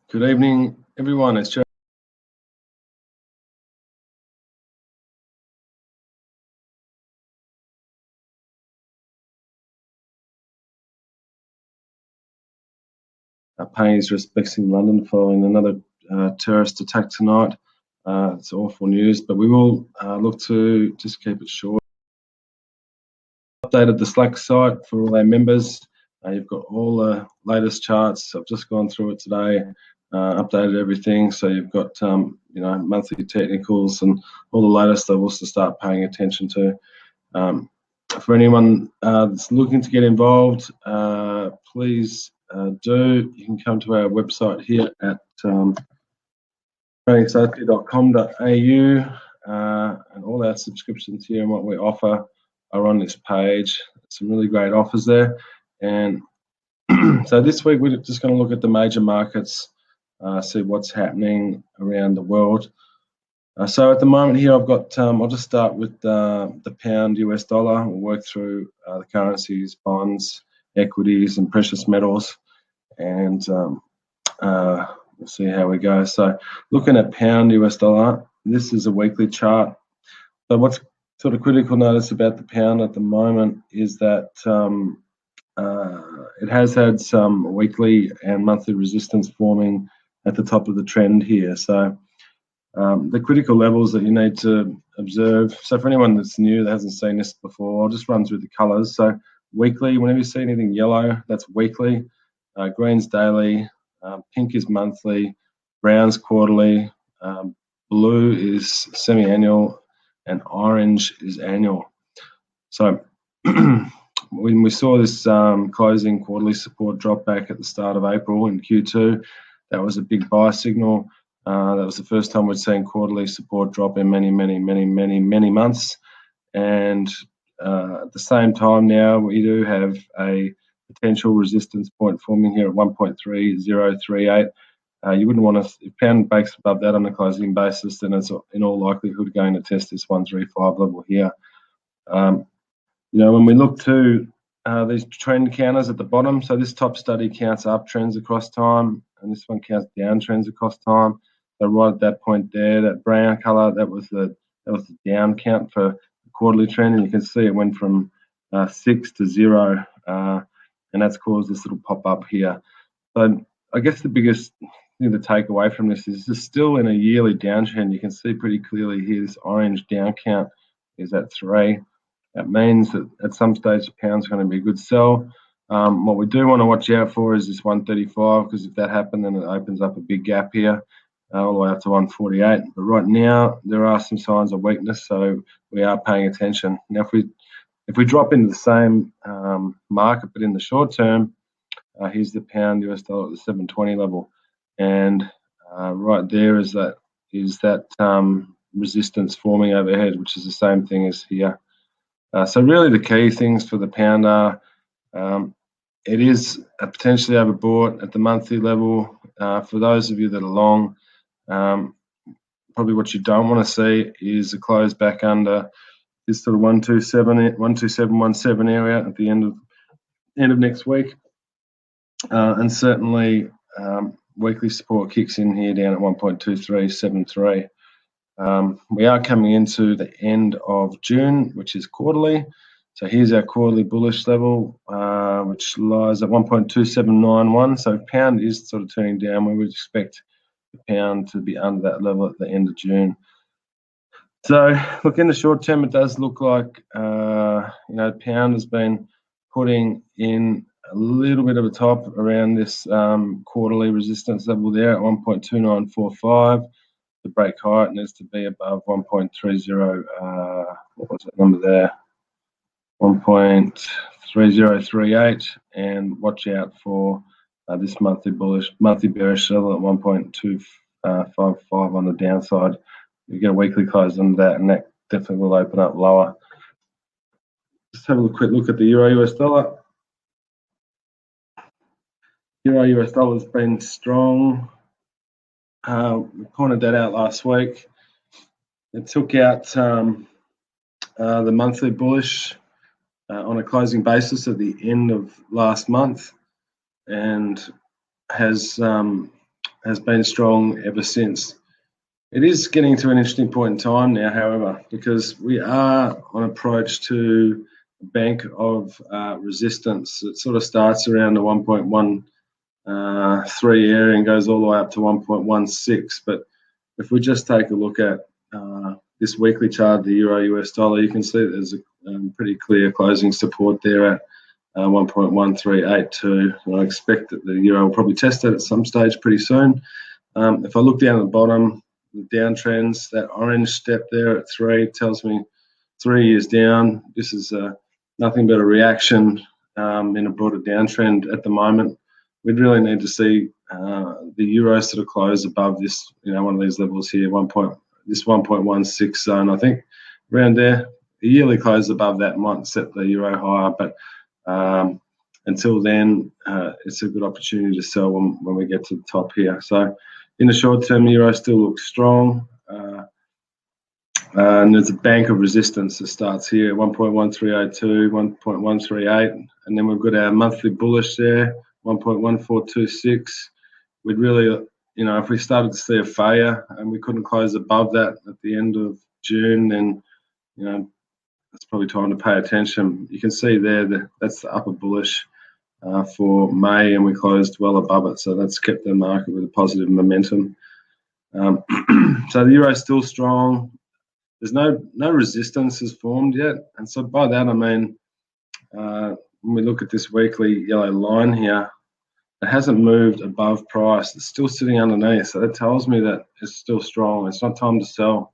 Good evening, everyone. It's Joe. Paying his respects in London following another terrorist attack tonight. It's awful news, but we will look to just keep it short. Updated the Slack site for all our members. You've got all the latest charts. I've just gone through it today, updated everything. So you've got monthly technicals and all the latest levels to start paying attention to. For anyone that's looking to get involved, please do. You can come to our website here at tradingsafety.com.au, and all our subscriptions here and what we offer are on this page. Some really great offers there. And so this week we're just going to look at the major markets, see what's happening around the world. So at the moment here, I've got, I'll just start with the pound US dollar. We'll work through the currencies, bonds, equities, and precious metals, and we'll see how we go. So looking at pound US dollar, this is a weekly chart. So what's sort of critical notice about the pound at the moment is that it has had some weekly and monthly resistance forming at the top of the trend here. So the critical levels that you need to observe. So for anyone that's new that hasn't seen this before, I'll just run through the colours. So weekly, whenever you see anything yellow, that's weekly. Green's daily, pink is monthly, brown's quarterly, blue is semi-annual, and orange is annual. So when we saw this closing quarterly support drop back at the start of April in Q2, that was a big buy signal. That was the first time we'd seen quarterly support drop in many months. And at the same time now, we do have a potential resistance point forming here at 1.3038. You wouldn't want to, if pound breaks above that on a closing basis, then it's in all likelihood going to test this 135 level here. When we look to these trend counters at the bottom, so this top study counts up trends across time, and this one counts down trends across time. So right at that point there, that brown colour, that was the down count for the quarterly trend, and you can see it went from 6 to 0, and that's caused this little pop up here. So I guess the biggest thing to take away from this is it's still in a yearly downtrend. You can see pretty clearly here this orange down count is at 3. That means that at some stage the pound's going to be a good sell. What we do want to watch out for is this 135, because if that happens, then it opens up a big gap here, all the way up to 148. But right now there are some signs of weakness, so we are paying attention. Now, if we drop into the same market but in the short term, here's the pound US dollar at the 720 level, and right there is that resistance forming overhead, which is the same thing as here. So really the key things for the pound are it is potentially overbought at the monthly level. For those of you that are long, probably what you don't want to see is a close back under this sort of 12717 area at the end of next week, and certainly weekly support kicks in here down at 1.2373. We are coming into the end of June, which is quarterly. So here's our quarterly bullish level, which lies at 1.2791. So pound is sort of turning down. We would expect the pound to be under that level at the end of June. So look, in the short term, it does look like pound has been putting in a little bit of a top around this quarterly resistance level there at 1.2945. To break high, it needs to be above 1.30. What was that number there? 1.3038, and watch out for this monthly bearish level at 1.255 on the downside. You get a weekly close under that, and that definitely will open up lower. Just have a quick look at the Euro US dollar. Euro US dollar has been strong. We pointed that out last week. It took out the monthly bullish on a closing basis at the end of last month, and has has been strong ever since. It is getting to an interesting point in time now, however, because we are on approach to a bank of resistance. It sort of starts around the 1.13 area and goes all the way up to 1.16. But if we just take a look at this weekly chart, the Euro US dollar, you can see there's a pretty clear closing support there at 1.1382. I expect that the Euro will probably test that at some stage pretty soon. If I look down at the bottom, the downtrends, that orange step there at 3 tells me 3 years down. This is nothing but a reaction in a broader downtrend at the moment. We'd really need to see the Euro sort of close above this, one of these levels here, this 1.16 zone. I think around there, a yearly close above that might set the Euro higher, but until then, it's a good opportunity to sell when we get to the top here. So in the short term, the Euro still looks strong. And there's a bank of resistance that starts here, 1.1302, 1.138. And then we've got our monthly bullish there, 1.1426. We'd really, if we started to see a failure and we couldn't close above that at the end of June, then, it's probably time to pay attention. You can see there that that's the upper bullish for May, and we closed well above it. So that's kept the market with a positive momentum. So the Euro is still strong. There's no resistance has formed yet. And so by that, I mean, when we look at this weekly yellow line here, it hasn't moved above price. It's still sitting underneath. So that tells me that it's still strong. It's not time to sell.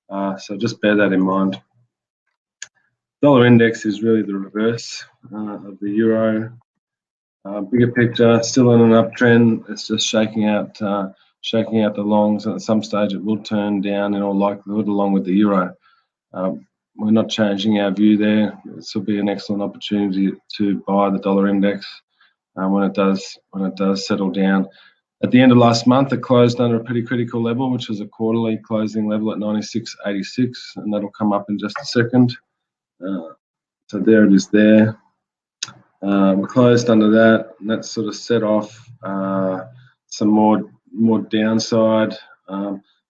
So just bear that in mind. Dollar index is really the reverse of the Euro. Bigger picture, still in an uptrend. It's just shaking out the longs, and at some stage it will turn down in all likelihood along with the Euro. We're not changing our view there. This will be an excellent opportunity to buy the dollar index when it does settle down. At the end of last month, it closed under a pretty critical level, which was a quarterly closing level at 96.86, and that'll come up in just a second. So there it is there. We closed under that, and that sort of set off some more downside.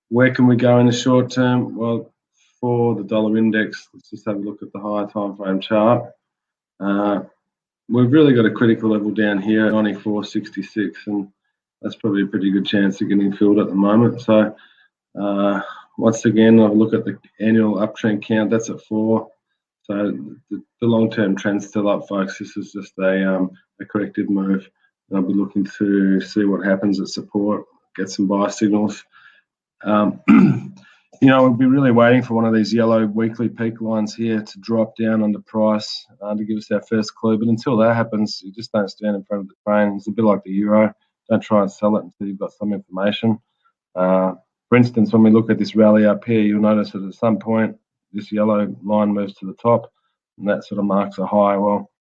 Where can we go in the short term? Well, for the dollar index, let's just have a look at the higher time frame chart. We've really got a critical level down here at 94.66, and that's probably a pretty good chance of getting filled at the moment. So once again, I'll look at the annual uptrend count. That's at 4. So the long-term trend's still up, folks. This is just a corrective move. And I'll be looking to see what happens at support, get some buy signals. We'll be really waiting for one of these yellow weekly peak lines here to drop down on the price to give us our first clue. But until that happens, you just don't stand in front of the train. It's a bit like the Euro. Don't try and sell it until you've got some information. For instance, when we look at this rally up here, you'll notice that at some point, this yellow line moves to the top, and that sort of marks a high. Well,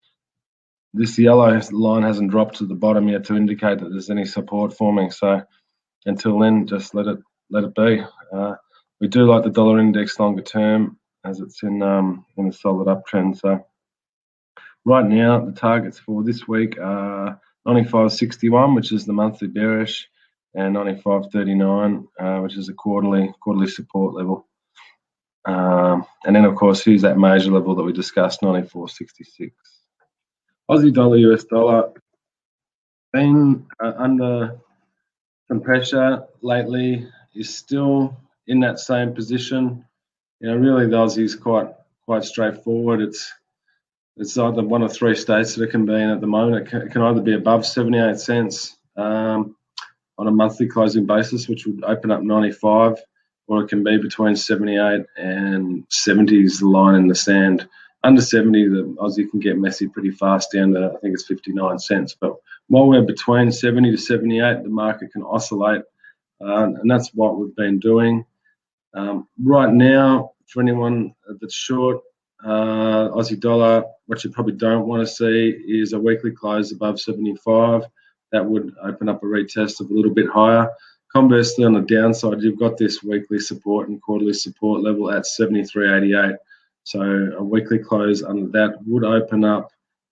this yellow line hasn't dropped to the bottom yet to indicate that there's any support forming. So until then, just let it be. We do like the dollar index longer term, as it's in a solid uptrend. So right now, the targets for this week are 95.61, which is the monthly bearish, and 95.39, which is a quarterly support level. And then, of course, here's that major level that we discussed, 94.66. Aussie dollar, US dollar, been under some pressure lately, is still in that same position. Really the Aussie is quite straightforward. It's either one of 3 states that it can be in at the moment. It can either be above 78 cents on a monthly closing basis, which would open up 95, or it can be between 78 and 70 is the line in the sand. Under 70, the Aussie can get messy pretty fast down to, I think it's 59 cents. But while we're between 70 to 78, the market can oscillate, and that's what we've been doing. Right now, for anyone that's short Aussie dollar, what you probably don't want to see is a weekly close above 75. That would open up a retest of a little bit higher. Conversely, on the downside, you've got this weekly support and quarterly support level at 73.88. So a weekly close under that would open up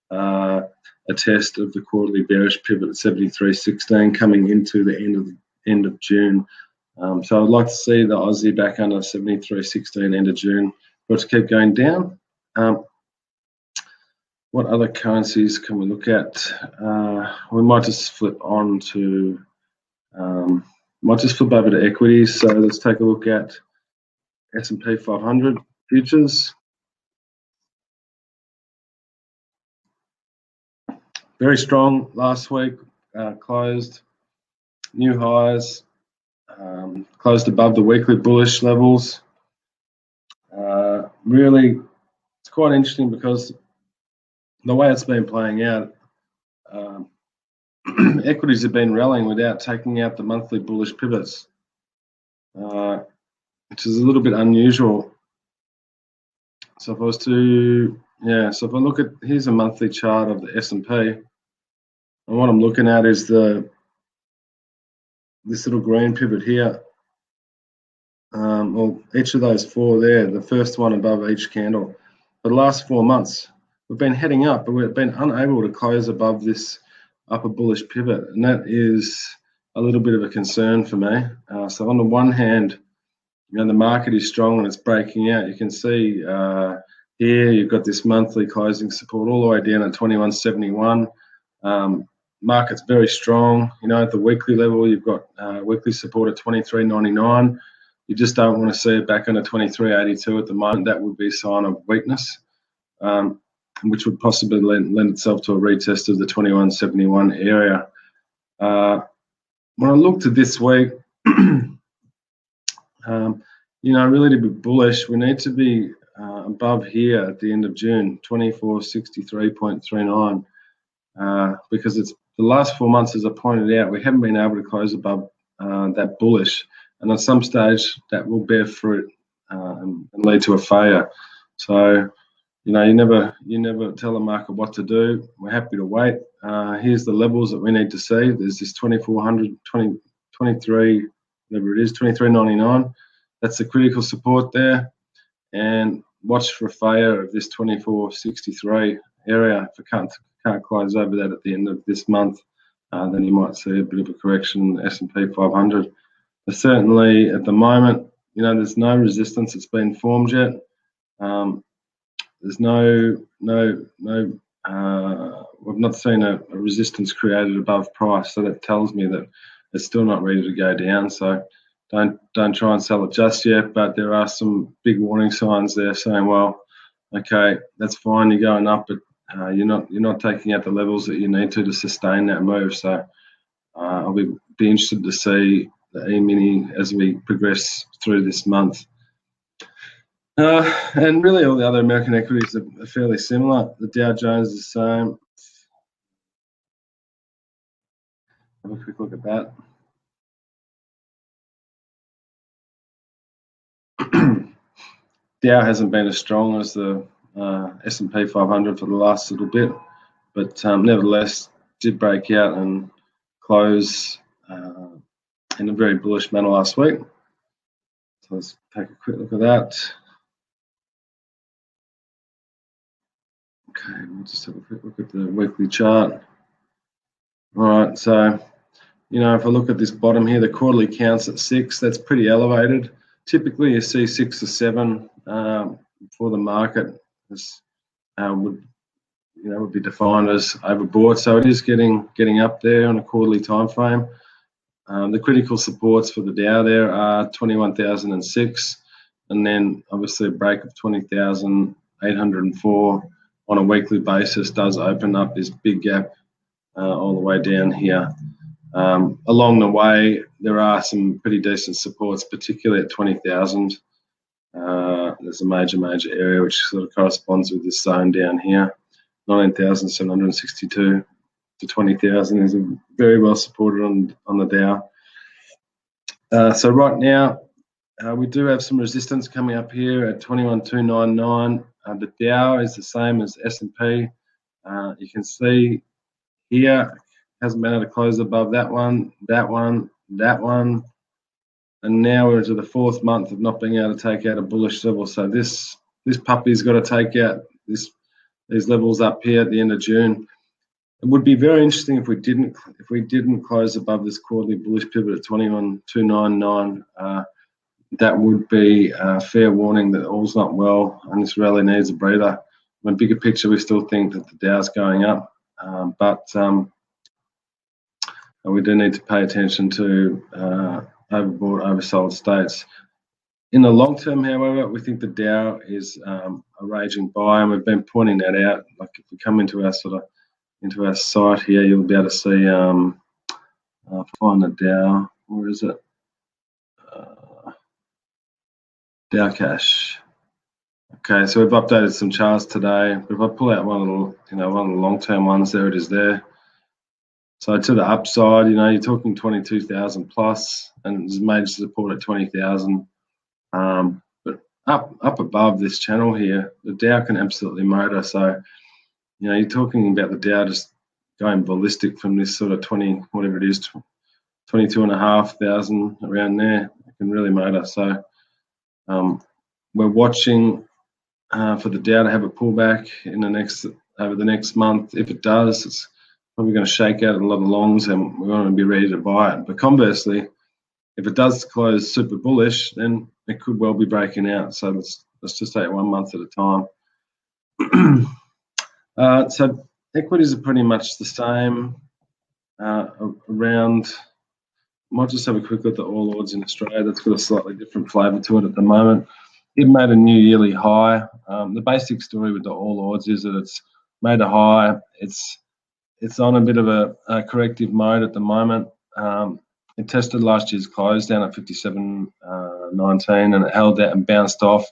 a test of the quarterly bearish pivot at 73.16 coming into the end of end of June. So I'd like to see the Aussie back under 73.16 end of June for it to keep going down. What other currencies can we look at? We might just flip on to, might just flip over to equities. So let's take a look at S&P 500 futures. Very strong last week, closed new highs, closed above the weekly bullish levels. Really, it's quite interesting because the way it's been playing out, equities have been rallying without taking out the monthly bullish pivots, which is a little bit unusual. So if I was to, so if I look at, here's a monthly chart of the S&P, and what I'm looking at is this little green pivot here. Well, each of those four there, the first one above each candle. For the last 4 months, we've been heading up, but we've been unable to close above this upper bullish pivot, and that is a little bit of a concern for me. So on the one hand, the market is strong and it's breaking out. You can see here you've got this monthly closing support all the way down at 21.71. Market's very strong. At the weekly level, you've got weekly support at 23.99. You just don't want to see it back under 23.82 at the moment. That would be a sign of weakness, which would possibly lend itself to a retest of the 21.71 area. When I look to this week, really to be bullish, we need to be above here at the end of June, 2463.39, because it's the last 4 months, as I pointed out, we haven't been able to close above that bullish, and at some stage that will bear fruit and lead to a failure. So, you never tell the market what to do. We're happy to wait. Here's the levels that we need to see. There's this 2400, 23, whatever it is, 23.99. That's the critical support there, and watch for a failure of this 24.63 area. If it can't close over that at the end of this month, then you might see a bit of a correction in the S&P 500. But certainly at the moment, there's no resistance that's been formed yet. There's we've not seen a resistance created above price, so that tells me that it's still not ready to go down. So don't try and sell it just yet, but there are some big warning signs there saying, well, okay, that's fine, you're going up, but you're not taking out the levels that you need to sustain that move. So I'll be interested to see the E-mini as we progress through this month. And really all the other American equities are fairly similar. The Dow Jones is the same. Have a quick look at that. Dow hasn't been as strong as the S&P 500 for the last little bit, but nevertheless did break out and close in a very bullish manner last week. So let's take a quick look at that. Okay, we'll just have a quick look at the weekly chart. All right, so if I look at this bottom here, the quarterly counts at 6. That's pretty elevated. Typically, you see 6 or 7 for the market. This would be defined as overbought. So it is getting up there on a quarterly time frame. The critical supports for the Dow there are 21,006, and then obviously a break of 20,804 on a weekly basis does open up this big gap all the way down here. Along the way, there are some pretty decent supports, particularly at 20,000. There's a major area which sort of corresponds with this zone down here. 19,762 to 20,000 is very well supported on the Dow. So right now, we do have some resistance coming up here at 21,299. The Dow is the same as S&P. You can see here, hasn't been able to close above that one, and now we're into the 4th month of not being able to take out a bullish level. So this puppy's got to take out these levels up here at the end of June. It would be very interesting if we didn't close above this quarterly bullish pivot at 21,299. That would be a fair warning that all's not well and this rally needs a breather. In the bigger picture, we still think that the Dow's going up, but we do need to pay attention to overbought, oversold states. In the long term, however, we think the Dow is a raging buy, and we've been pointing that out. Like if we come into our site here, you'll be able to see. I'll find the Dow. Where is it? Dow Cash. Okay, so we've updated some charts today. But if I pull out one of the long-term ones, there it is there. So to the upside, you're talking 22,000 plus, and there's major support at 20,000. But up above this channel here, the Dow can absolutely motor. So, you're talking about the Dow just going ballistic from this sort of 22,500 around there. It can really motor. So we're watching for the Dow to have a pullback over the next month. If it does, it's probably going to shake out a lot of longs, and we're going to be ready to buy it. But conversely, if it does close super bullish, then it could well be breaking out. So let's just take it 1 month at a time. So equities are pretty much the same around. Might just have a quick look at the All Ords in Australia. That's got a slightly different flavour to it at the moment. It made a new yearly high. The basic story with the All Ords is that it's made a high. It's on a bit of a corrective mode at the moment. It tested last year's close down at 57.19, and it held that and bounced off.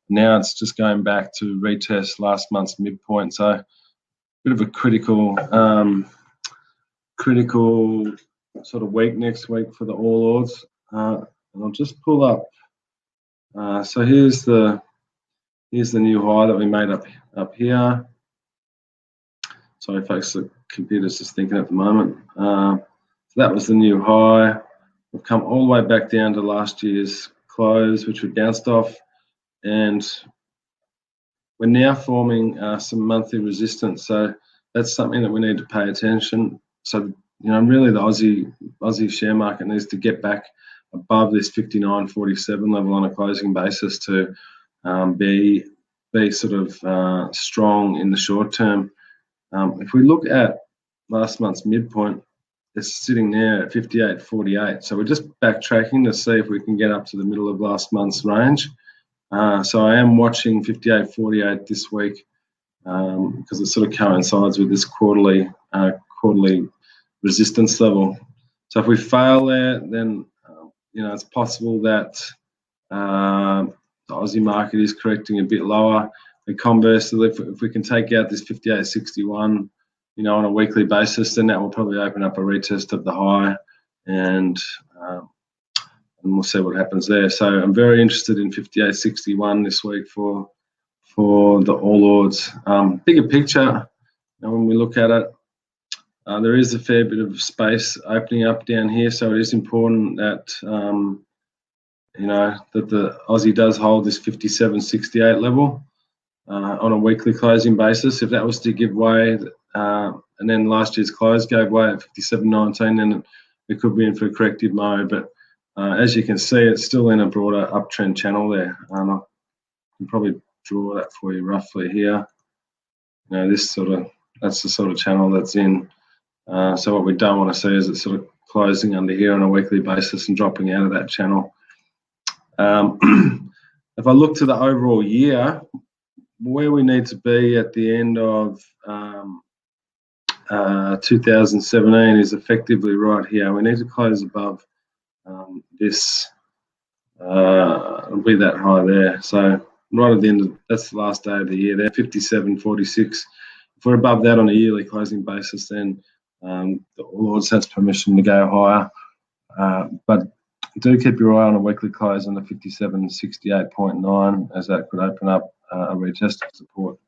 Now it's just going back to retest last month's midpoint. So a bit of a critical sort of week next week for the All Ords. And I'll just pull up. So here's the new high that we made up here. Sorry, folks, the computer's just thinking at the moment. So that was the new high. We've come all the way back down to last year's close, which we bounced off, and we're now forming some monthly resistance. So that's something that we need to pay attention. So really the Aussie share market needs to get back above this 59.47 level on a closing basis to be sort of strong in the short term. If we look at last month's midpoint, it's sitting there at 58.48. So we're just backtracking to see if we can get up to the middle of last month's range. So I am watching 58.48 this week because it sort of coincides with this quarterly resistance level. So if we fail there, then it's possible that the Aussie market is correcting a bit lower. And conversely, if we can take out this 58.61, on a weekly basis, then that will probably open up a retest of the high, and we'll see what happens there. So I'm very interested in 58.61 this week for the All Ords. Bigger picture, when we look at it, there is a fair bit of space opening up down here, so it is important that that the Aussie does hold this 57.68 level on a weekly closing basis. If that was to give way, and then last year's close gave way at 57.19, then it could be in for a corrective mode. But as you can see, it's still in a broader uptrend channel there. I can probably draw that for you roughly here. That's the sort of channel that's in. So what we don't want to see is it sort of closing under here on a weekly basis and dropping out of that channel. If I look to the overall year, where we need to be at the end of 2017 is effectively right here. We need to close above this. It'll be that high there. So right at the end that's the last day of the year there, 57.46. If we're above that on a yearly closing basis, then the All Ords has permission to go higher. But do keep your eye on a weekly close on the 57.68.9, as that could open up a retest of support.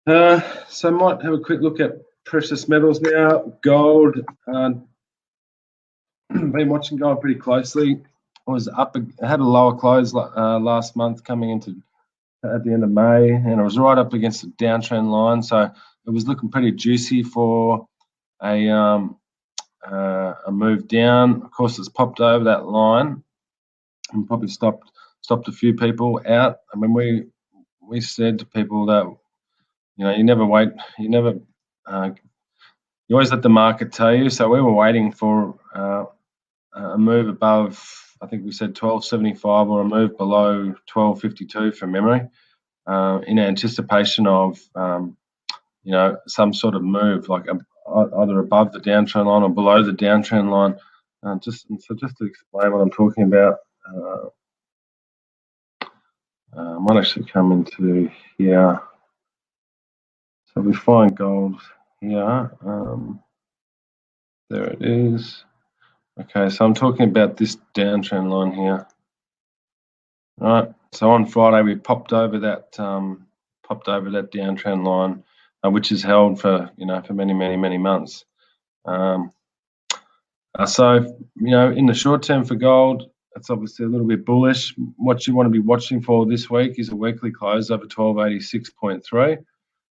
So I might have a quick look at precious metals now. Gold. Been watching gold pretty closely. I was up. I had a lower close last month coming into at the end of May, and it was right up against the downtrend line. So it was looking pretty juicy for a move down. Of course, it's popped over that line and probably stopped a few people out. I mean, we said to people that you never wait, you always let the market tell you. So we were waiting for a move above, I think we said 12.75 or a move below 12.52 from memory, in anticipation of some sort of move, like either above the downtrend line or below the downtrend line. Just to explain what I'm talking about, I might actually come into here. So we find gold here. There it is. Okay, so I'm talking about this downtrend line here. Right. So on Friday we popped over that downtrend line, which is held for for many months. So in the short term for gold, it's obviously a little bit bullish. What you want to be watching for this week is a weekly close over 1286.3,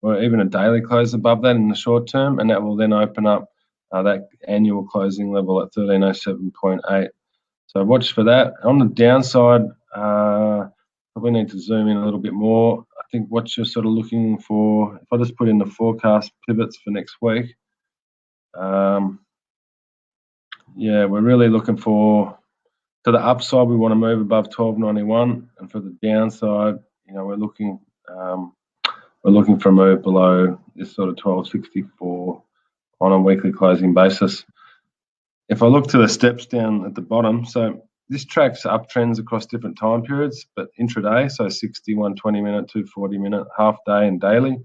or even a daily close above that in the short term, and that will then open up that annual closing level at 1307.8. So watch for that. On the downside, probably need to zoom in a little bit more. I think what you're sort of looking for, if I just put in the forecast pivots for next week, yeah, we're really looking for, to the upside, we want to move above 1291, and for the downside, we're looking for a move below this sort of 1264 on a weekly closing basis. If I look to the steps down at the bottom, so this tracks uptrends across different time periods, but intraday, so 60, 120 minute, 240 minute, half day, and daily.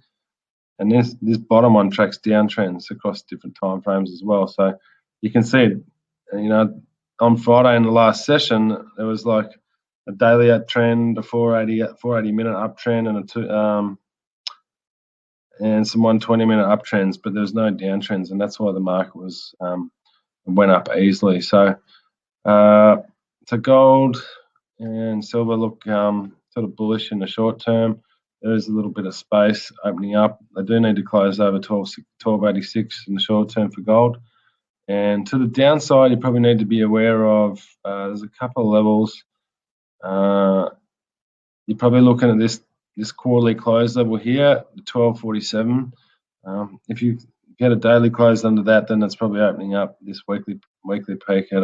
And this bottom one tracks downtrends across different time frames as well. So you can see, on Friday in the last session, there was like a daily uptrend, a 480 minute uptrend, and some 120 minute uptrends, but there was no downtrends, and that's why the market went up easily. So gold and silver look sort of bullish in the short term. There is a little bit of space opening up. They do need to close over 1286 in the short term for gold. And to the downside, you probably need to be aware of, there's a couple of levels. You're probably looking at this quarterly close level here, 1247. If you get a daily close under that, then it's probably opening up this weekly peak at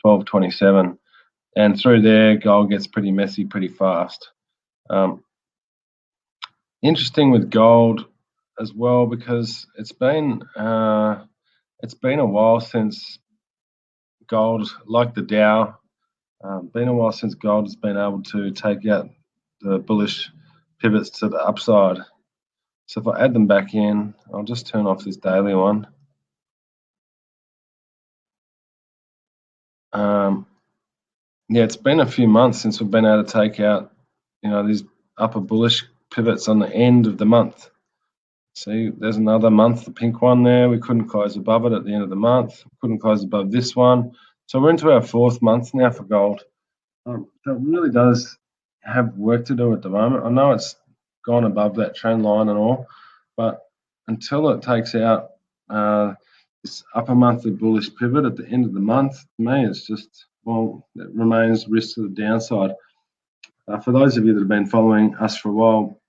1227. And through there, gold gets pretty messy pretty fast. Interesting with gold as well, because it's been a while since gold, like the Dow, been a while since gold has been able to take out the bullish pivots to the upside. So if I add them back in, I'll just turn off this daily one. Yeah, it's been a few months since we've been able to take out, these upper bullish pivots on the end of the month. See, there's another month, the pink one there. We couldn't close above it at the end of the month. Couldn't close above this one. So we're into our 4th month now for gold. So it really does have work to do at the moment. I know it's gone above that trend line and all, but until it takes out this upper monthly bullish pivot at the end of the month, to me, it's just, it remains risk to the downside. For those of you that have been following us for a while,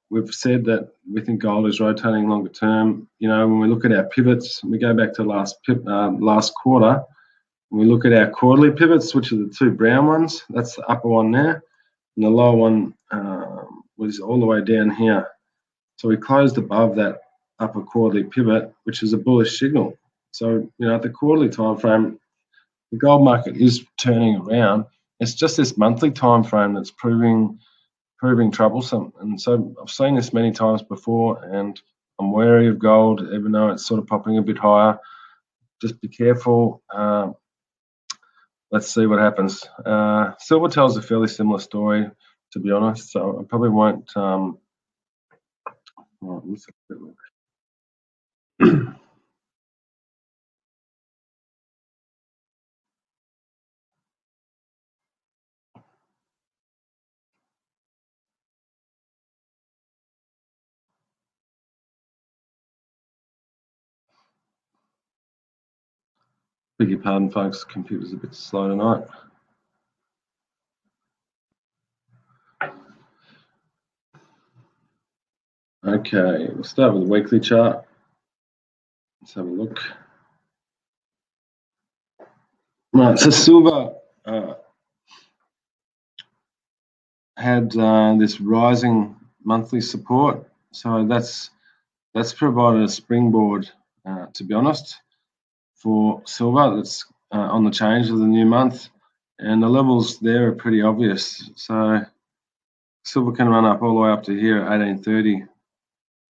we've said that we think gold is rotating longer term. When we look at our pivots, we go back to last quarter, and we look at our quarterly pivots, which are the 2 brown ones. That's the upper one there, and the lower one was all the way down here. So we closed above that upper quarterly pivot, which is a bullish signal. So at the quarterly time frame, the gold market is turning around. It's just this monthly time frame that's proving troublesome. And so I've seen this many times before, and I'm wary of gold, even though it's sort of popping a bit higher. Just be careful. Let's see what happens. Silver tells a fairly similar story, to be honest. So I probably won't. Let's have a look. Beg your pardon, folks. Computer's a bit slow tonight. Okay, we'll start with the weekly chart. Let's have a look. Right, so silver had this rising monthly support, so that's provided a springboard, to be honest, for silver. That's on the change of the new month, and the levels there are pretty obvious. So silver can run up all the way up to here at 1830.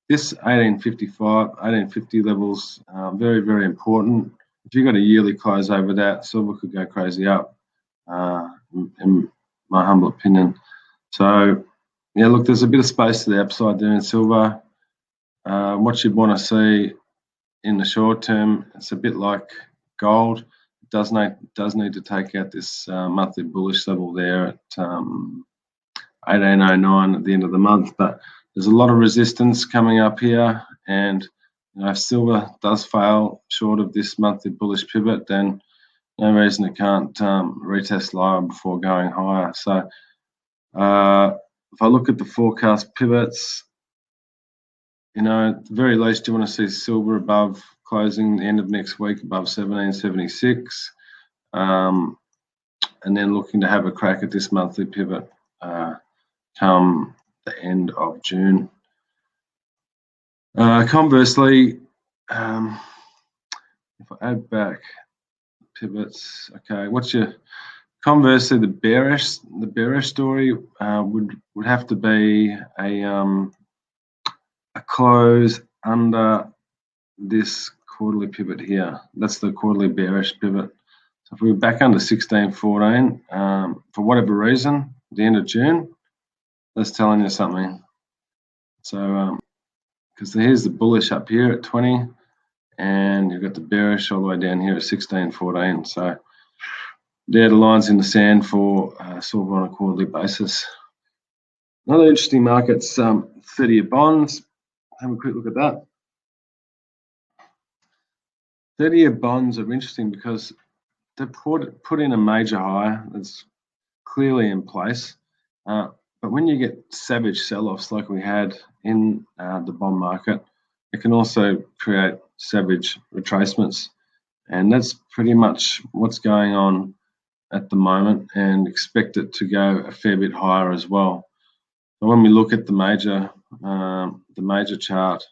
This 1855, 1850 levels, very, very important. If you've got a yearly close over that, silver could go crazy up, in my humble opinion. So, yeah, look, there's a bit of space to the upside there in silver. What you'd want to see in the short term, it's a bit like gold. It does need to take out this monthly bullish level there at 1809 at the end of the month, but there's a lot of resistance coming up here, and if silver does fail short of this monthly bullish pivot, then no reason it can't retest lower before going higher. So if I look at the forecast pivots, at the very least you want to see silver above closing the end of next week above 1776, and then looking to have a crack at this monthly pivot come the end of June. Conversely, if I add back pivots, okay, conversely, the bearish story would have to be a close under this quarterly pivot here. That's the quarterly bearish pivot. So if we were back under 1614, for whatever reason, at the end of June, that's telling you something. So because here's the bullish up here at 20, and you've got the bearish all the way down here at 1614. So they're the lines in the sand for silver on a quarterly basis. Another interesting market's 30-year bonds. Have a quick look at that. 30-year bonds are interesting because they put in a major high that's clearly in place. But when you get savage sell-offs like we had in the bond market, it can also create savage retracements. And that's pretty much what's going on at the moment, and expect it to go a fair bit higher as well. So when we look at the major chart,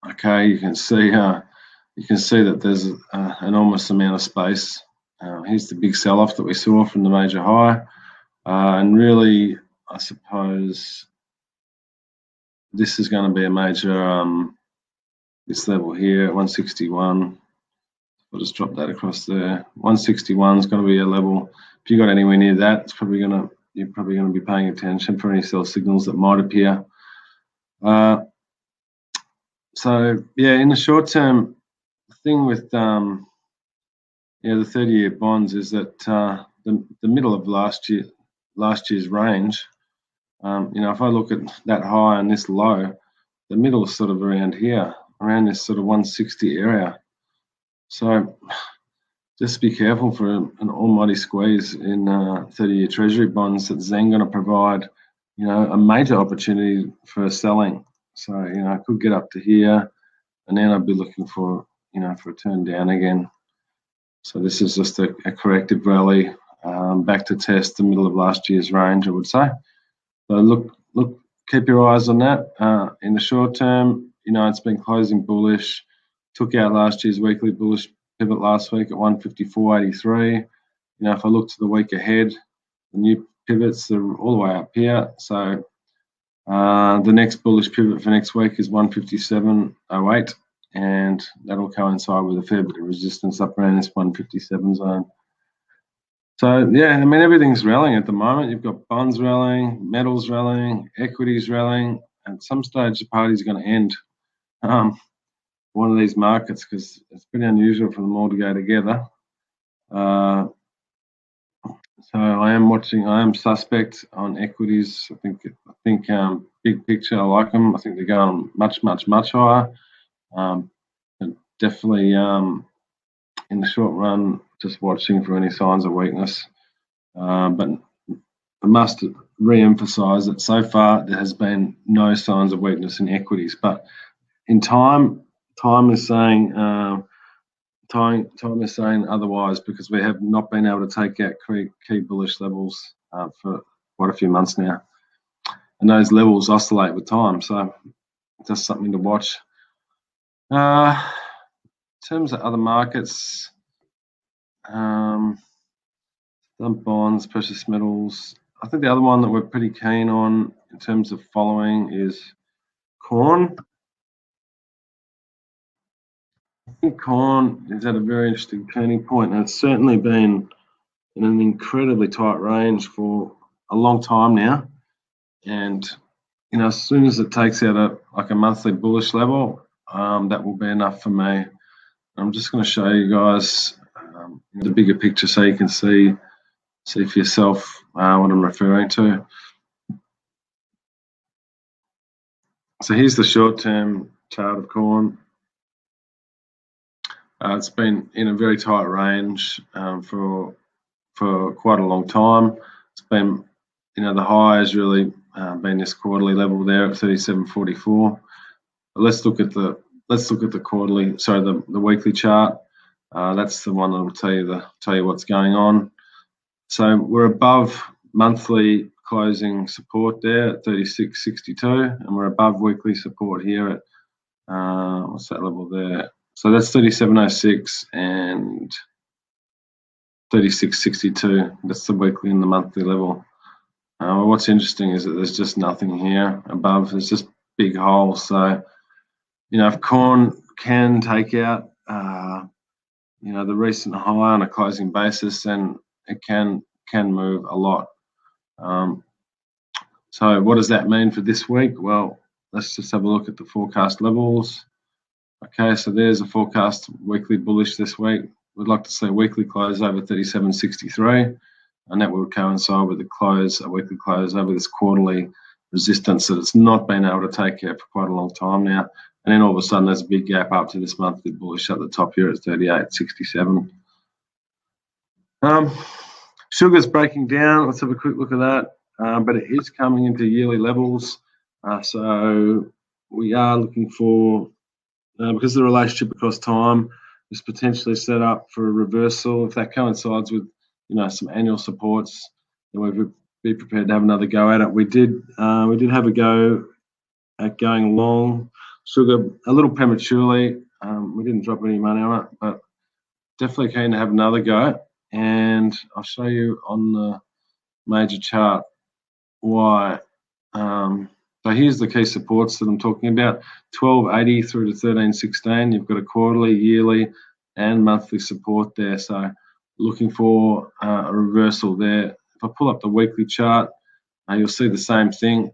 okay, you can see that there's an enormous amount of space. Here's the big sell-off that we saw from the major high, and really, I suppose this is going to be a major this level here, 161. I'll just drop that across there. 161 is going to be a level. If you got anywhere near that, you're probably going to be paying attention for any sell signals that might appear. So yeah, in the short term, the thing with the 30-year bonds is that the middle of last year's range. If I look at that high and this low, the middle is sort of around here, around this sort of 160 area. So just be careful for an almighty squeeze in 30-year Treasury bonds that's then going to provide, a major opportunity for selling. So, I could get up to here, and then I'd be looking for a turn down again. So this is just a corrective rally back to test the middle of last year's range, I would say. So look, keep your eyes on that. In the short term, it's been closing bullish. Took out last year's weekly bullish pivot last week at 154.83. If I look to the week ahead, the new pivots are all the way up here. So the next bullish pivot for next week is 157.08, and that'll coincide with a fair bit of resistance up around this 157 zone. So yeah, everything's rallying at the moment. You've got bonds rallying, metals rallying, equities rallying. At some stage, the party's going to end. One of these markets, because it's pretty unusual for them all to go together. So I am suspect on equities. I think big picture, I like them. I think they're going much, much, much higher. definitely in the short run, just watching for any signs of weakness. But I must re-emphasise that so far there has been no signs of weakness in equities. But in time is saying time is saying otherwise, because we have not been able to take out key bullish levels for quite a few months now, and those levels oscillate with time. So just something to watch. In terms of other markets, some bonds, precious metals. I think the other one that we're pretty keen on in terms of following is corn. I think corn is at a very interesting turning point, and it's certainly been in an incredibly tight range for a long time now. And as soon as it takes out a monthly bullish level, that will be enough for me. I'm just going to show you guys the bigger picture so you can see for yourself what I'm referring to. So here's the short-term chart of corn. It's been in a very tight range for quite a long time. It's been, the high has really been this quarterly level there at 37.44. Let's look at the quarterly. Sorry, the weekly chart. That's the one that will tell you what's going on. So we're above monthly closing support there at 36.62, and we're above weekly support here at what's that level there? So that's 37.06 and 36.62. That's the weekly and the monthly level. What's interesting is that there's just nothing here above. There's just big holes. So, if corn can take out, the recent high on a closing basis, then it can move a lot. So what does that mean for this week? Well, let's just have a look at the forecast levels. Okay, so there's a forecast weekly bullish this week. We'd like to see a weekly close over 37.63, and that will coincide with a weekly close over this quarterly resistance that it's not been able to take out for quite a long time now. And then all of a sudden, there's a big gap up to this monthly bullish at the top here at 38.67. Sugar's breaking down. Let's have a quick look at that. But it is coming into yearly levels. So we are looking for, because the relationship across time is potentially set up for a reversal. If that coincides with, some annual supports, then we'd be prepared to have another go at it. We did have a go at going long sugar a little prematurely. We didn't drop any money on it, but definitely keen to have another go. And I'll show you on the major chart why. So here's the key supports that I'm talking about: 12.80 through to 13.16. You've got a quarterly, yearly, and monthly support there. So looking for a reversal there. If I pull up the weekly chart, you'll see the same thing.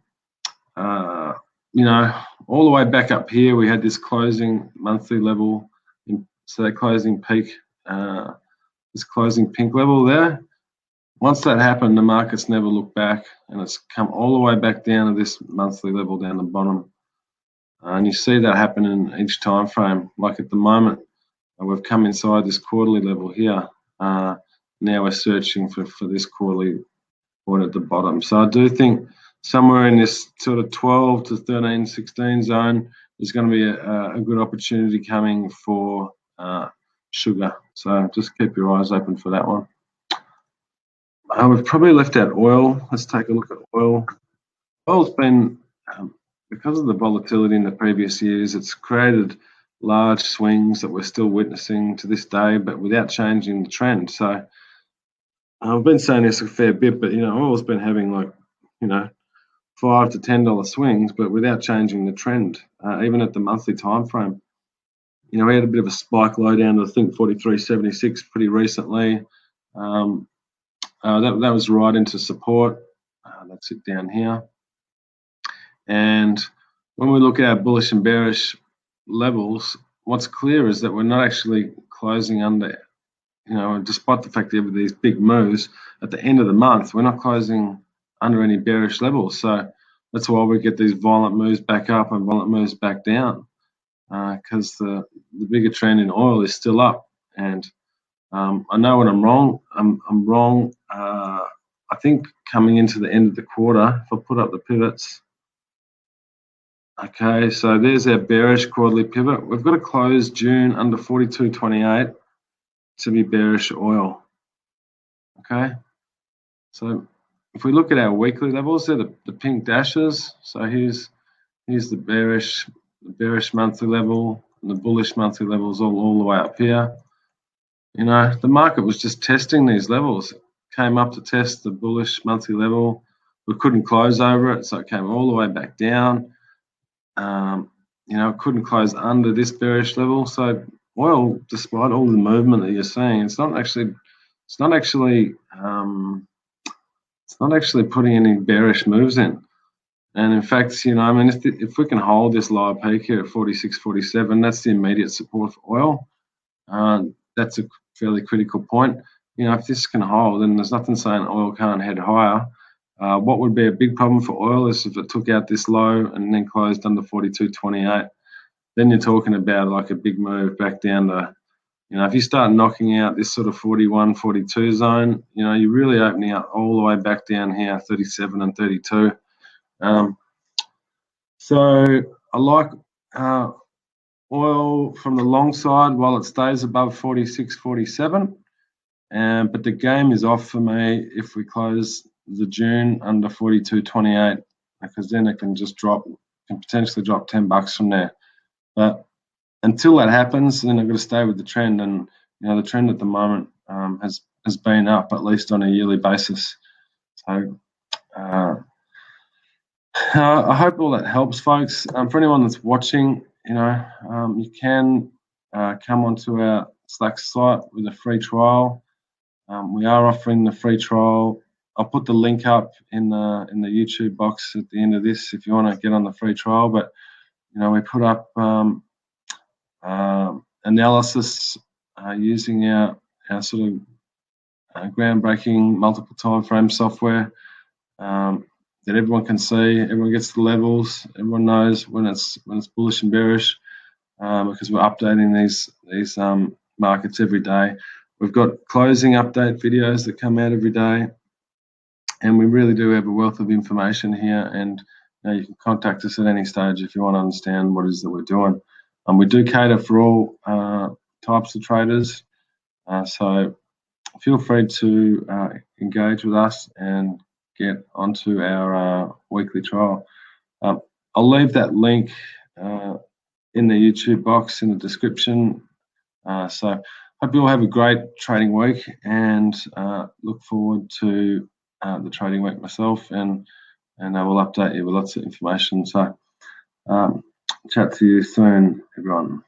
All the way back up here, we had this closing monthly level. So that closing peak, this closing pink level there. Once that happened, the market's never looked back, and it's come all the way back down to this monthly level down the bottom. And you see that happen in each time frame. Like at the moment, we've come inside this quarterly level here. Now we're searching for this quarterly point at the bottom. So I do think somewhere in this sort of 12 to 13.16 zone is going to be a good opportunity coming for sugar. So just keep your eyes open for that one. We've probably left out oil. Let's take a look at oil. Oil's been, because of the volatility in the previous years, it's created large swings that we're still witnessing to this day, but without changing the trend. So I've been saying this a fair bit, but oil's been having $5 to $10 swings, but without changing the trend, even at the monthly time frame. We had a bit of a spike low down to, I think, 43.76 pretty recently. That was right into support. That's it down here. And when we look at our bullish and bearish levels, what's clear is that we're not actually closing under, despite the fact that have these big moves at the end of the month, we're not closing under any bearish levels. So that's why we get these violent moves back up and violent moves back down. because the bigger trend in oil is still up. And I know when I'm wrong. I'm wrong. I think coming into the end of the quarter, if I put up the pivots, okay, so there's our bearish quarterly pivot. We've got to close June under 42.28 to be bearish oil. Okay, so if we look at our weekly levels, they're the pink dashes. So here's the bearish monthly level, and the bullish monthly levels all the way up here. You know, the market was just testing these levels. It came up to test the bullish monthly level. We couldn't close over it, so it came all the way back down. You know, it couldn't close under this bearish level. So oil, despite all the movement that you're seeing, it's not actually putting any bearish moves in. And in fact, you know, I mean, if we can hold this lower peak here at 46.47, that's the immediate support for oil. That's a fairly critical point. You know, if this can hold, then there's nothing saying oil can't head higher. What would be a big problem for oil is if it took out this low and then closed under 42.28. Then you're talking about like a big move back down to, you know, if you start knocking out this sort of 41, 42 zone, you know, you're really opening up all the way back down here, 37 and 32. So I like oil from the long side while it stays above 46, 47. But the game is off for me if we close the June under 42.28, because then it can just potentially drop $10 from there. But until that happens, then I've got to stay with the trend, and you know the trend at the moment has been up at least on a yearly basis. So I hope all that helps, folks. For anyone that's watching, you know, you can come onto our Slack site with a free trial. We are offering the free trial. I'll put the link up in the YouTube box at the end of this if you want to get on the free trial. But you know, we put up analysis using our sort of groundbreaking multiple time frame software that everyone can see. Everyone gets the levels. Everyone knows when it's bullish and bearish because we're updating these markets every day. We've got closing update videos that come out every day, and we really do have a wealth of information here. And you know, you can contact us at any stage if you want to understand what it is that we're doing. We do cater for all types of traders, so feel free to engage with us and get onto our weekly trial. I'll leave that link in the YouTube box in the description. So hope you all have a great trading week, and look forward to the trading week myself, and I will update you with lots of information. So chat to you soon, everyone.